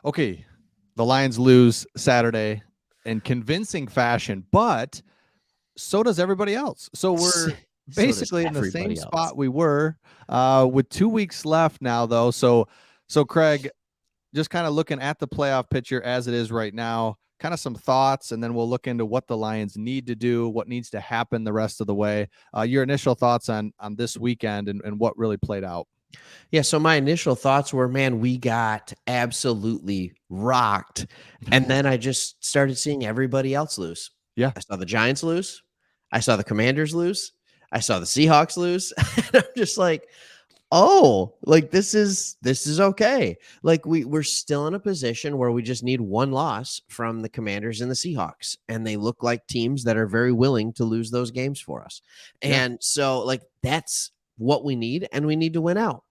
Okay, the Lions lose Saturday in convincing fashion, but so does everybody else. So we're So does basically in the same everybody else. spot we were with 2 weeks left now, though. So Craig, just kind of looking at the playoff picture as it is right now, kind of some thoughts, and then we'll look into what the Lions need to do, what needs to happen the rest of the way. Your initial thoughts on this weekend and what really played out. Yeah, so my initial thoughts were, man, we got absolutely rocked. And then I just started seeing everybody else lose. Yeah. I saw the Giants lose. I saw the Commanders lose. I saw the Seahawks lose. And I'm just like, oh, like this is okay. Like we're still in a position where we just need one loss from the Commanders and the Seahawks, and they look like teams that are very willing to lose those games for us. Yeah. And so like that's what we need, and we need to win out.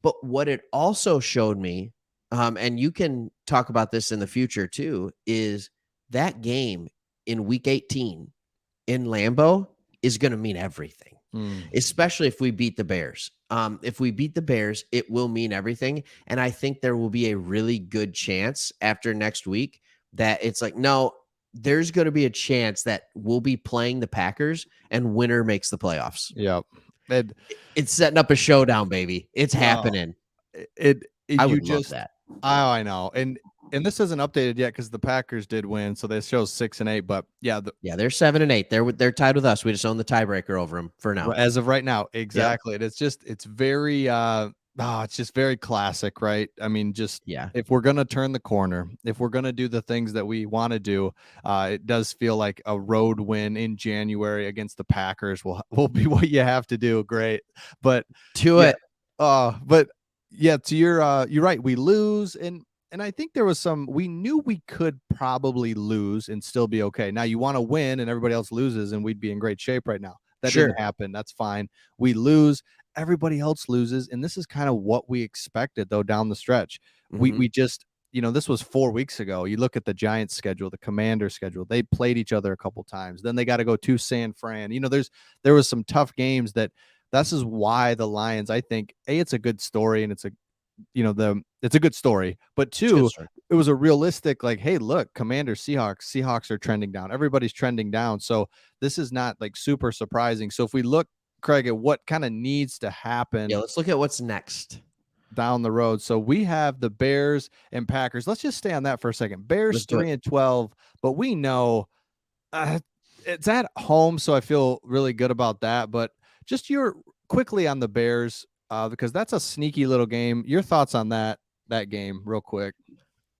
But what it also showed me, and you can talk about this in the future too, is that game in week 18 in Lambeau is going to mean everything, Mm. especially if we beat the Bears. If we beat the Bears, it will mean everything. And I think there will be a really good chance after next week that it's like, no, there's going to be a chance that we'll be playing the Packers and winner makes the playoffs. Yep. And It's setting up a showdown, baby. It's well, happening. it I you would love just that. oh, I know. And this isn't updated yet because the Packers did win, so this shows 6-8. But yeah, Yeah, they're 7-8. They're tied with us. We just own the tiebreaker over them for now. as of right now, Yep. exactly. And it's very it's just very classic, right? I mean, just Yeah. if we're gonna turn the corner, if we're gonna do the things that we want to do, it does feel like a road win in January against the Packers will be what you have to do. Great, but To yeah, it. but yeah, to your you're right. We lose, and I think there was we knew we could probably lose and still be okay. Now you want to win and everybody else loses and we'd be in great shape right now. That Sure. didn't happen. That's fine. We lose, everybody else loses, and this is kind of what we expected though down the stretch. Mhm. We just this was 4 weeks ago. You look at the Giants schedule, the Commander schedule. They played each other a couple times. Then they got to go to San Fran. There was some tough games that this is why the Lions, I think, it's a good story and it's a good story, but It's a good two, story. it was a realistic like, hey, look, Commander Seahawks are trending down. Everybody's trending down. So this is not like super surprising. So if we look, Craig, at what kind of needs to Yeah, happen let's look at what's next. down the road. So we have the Bears and Packers. Let's just stay on that for a second. Bears Let's do it. 3-12, but we know uh, it's at home, so I feel really good about that. But just your quickly on the Bears, because that's a sneaky little game. Your thoughts on that game, real quick?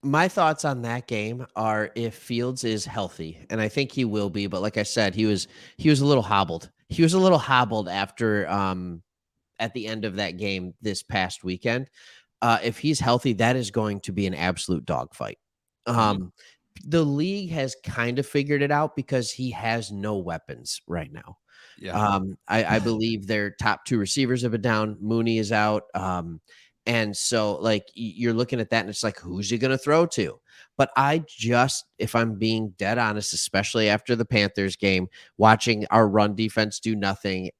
My thoughts on that game are if Fields is healthy, and I think he will be, but like I said, he was a little hobbled. He was a little hobbled after at the end of that game this past weekend. If he's healthy, that is going to be an absolute dogfight. Mhm. Um, the league has kind of figured it out because he has no weapons right now. Yeah. I believe their top two receivers have been down. Mooney is out. And so, like, you're looking at that and it's like, who's he going to throw to? But if I'm being dead honest, especially after the Panthers game, watching our run defense do nothing,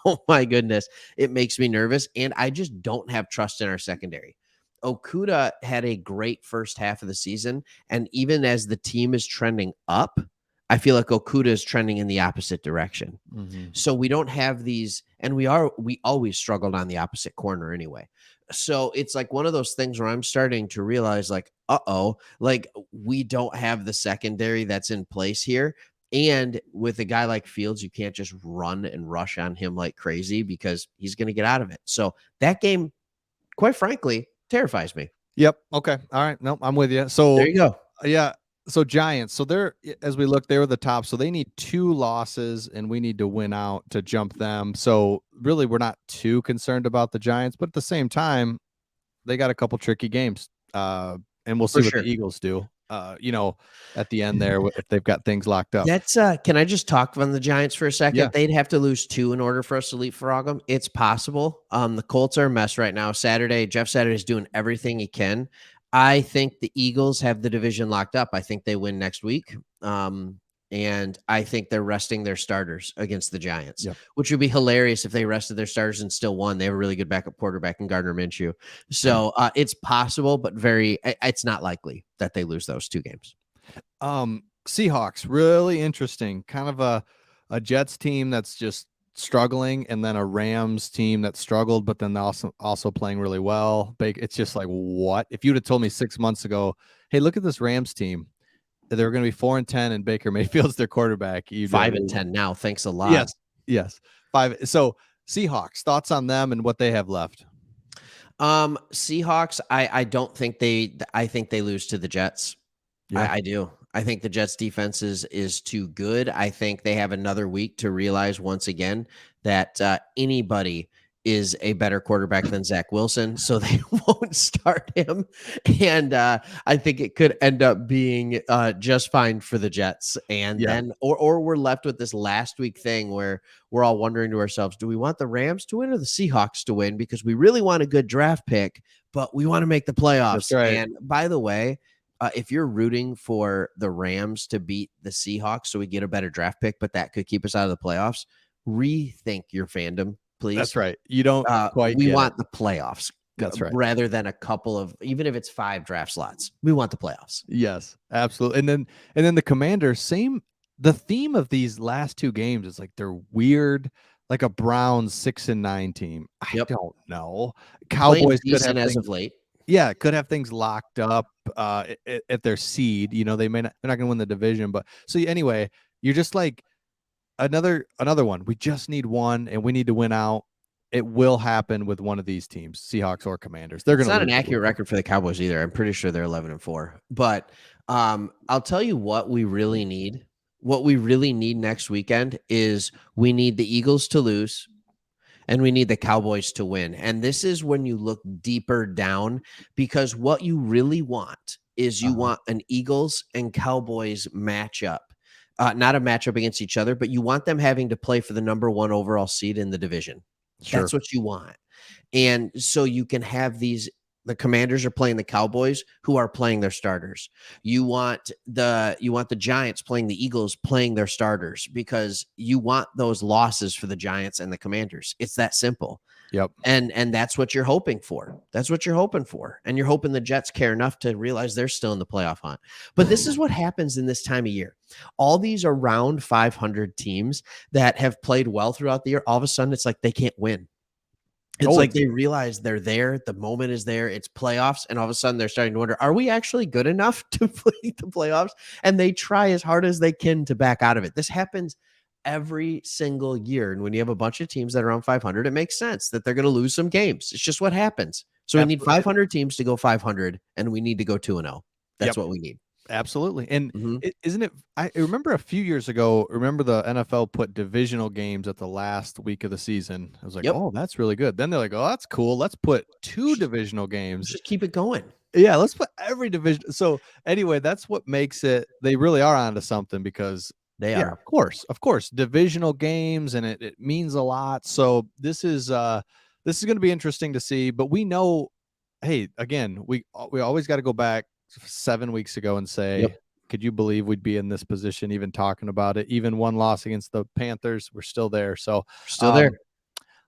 oh my goodness, it makes me nervous. And I just don't have trust in our secondary. Okuda had a great first half of the season. And even as the team is trending up, I feel like Okuda is trending in the opposite direction. Mhm. So we don't have these, and we always struggled on the opposite corner anyway. So it's like one of those things where I'm starting to realize, like, like we don't have the secondary that's in place here. And with a guy like Fields, you can't just run and rush on him like crazy because he's going to get out of it. So that game, quite frankly, terrifies me. Yep. Okay. All right. No, I'm with you. There So you go. yeah. So Giants. So they're as we look, they were the top. So they need 2 losses, and we need to win out to jump them. So really, we're not too concerned about the Giants, but at the same time, they got a couple tricky games. And we'll see For what the sure. Eagles do. At the end there, if they've got things locked up. That's can I just talk on the Giants for a Yeah. second? They'd have to lose 2 in order for us to leapfrog them. It's possible. The Colts are a mess right now. Jeff Saturday is doing everything he can. I think the Eagles have the division locked up. I think they win next week. And I think they're resting their starters against the Giants, Yep. which would be hilarious if they rested their starters and still won. They have a really good backup quarterback in Gardner Minshew. So it's possible, but it's not likely that they lose those 2 games. Seahawks, really interesting. Kind of a Jets team that's just struggling, and then a Rams team that struggled, but then also playing really well. It's just like, what? If you'd have told me 6 months ago, hey, look at this Rams team, they're going to be 4-10, and Baker Mayfield's their quarterback. 5-10 now. Thanks a lot. Yes. 5. So Seahawks, thoughts on them and what they have left? Seahawks, I don't think I think they lose to the Jets. Yeah. I do. I think the Jets defense is too good. I think they have another week to realize once again that anybody is a better quarterback than Zach Wilson, so they won't start him. And I think it could end up being just fine for the Jets. And then, or we're left with this last week thing where we're all wondering to ourselves, do we want the Rams to win or the Seahawks to win? Because we really want a good draft pick, but we want to make the playoffs. That's right. And by the way, if you're rooting for the Rams to beat the Seahawks so we get a better draft pick, but that could keep us out of the playoffs, rethink your fandom, please. That's right. You don't quite we get want it. the playoffs. That's right. Rather than a couple of, even if it's 5 draft slots, we want the playoffs. Yes, absolutely. And then the Commanders, the theme of these last 2 games is like they're weird, like a Browns 6-9 team. I don't know. Cowboys could have as of late. Yeah, could have things locked up at their seed. They're not going to win the division, but so anyway, you're just like another one. We just need one, and we need to win out. It will happen with one of these teams, Seahawks or Commanders. They're going to. It's not an accurate record for the Cowboys either. I'm pretty sure they're 11-4. But I'll tell you what we really need. What we really need next weekend is we need the Eagles to lose. And we need the Cowboys to win. And this is when you look deeper down, because what you really want is you want an Eagles and Cowboys matchup, not a matchup against each other, but you want them having to play for the number 1 overall seed in the division. Sure. That's what you want. And so you can have the Commanders are playing the Cowboys, who are playing their starters. You want the Giants playing the Eagles, playing their starters, because you want those losses for the Giants and the Commanders. It's that simple. Yep. And that's what you're hoping for. That's what you're hoping for. And you're hoping the Jets care enough to realize they're still in the playoff hunt. But this is what happens in this time of year. All these around 500 teams that have played well throughout the year, all of a sudden it's like they can't win. It's like they realize they're there. The moment is there. It's playoffs. And all of a sudden they're starting to wonder, are we actually good enough to play the playoffs? And they try as hard as they can to back out of it. This happens every single year. And when you have a bunch of teams that are around 500, it makes sense that they're going to lose some games. It's just what happens. So we need 500 teams to go 500, and we need to go 2-0. That's what we need. Absolutely. And isn't it? I remember a few years ago, the NFL put divisional games at the last week of the season. I was like, oh, that's really good. Then they're like, oh, that's cool. Let's put 2 divisional games. Just keep it going. Yeah, let's put every division. So anyway, that's what makes it. They really are onto something, because they are. Of course, divisional games, and it means a lot. So this is going to be interesting to see. But we know, hey, again, we always got to go back 7 weeks ago and say, could you believe we'd be in this position, even talking about it? Even one loss against the Panthers, we're still there. So we're still there.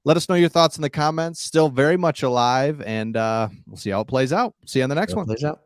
Let us know your thoughts in the comments. Still very much alive, and we'll see how it plays out. See you on the next one. Plays out.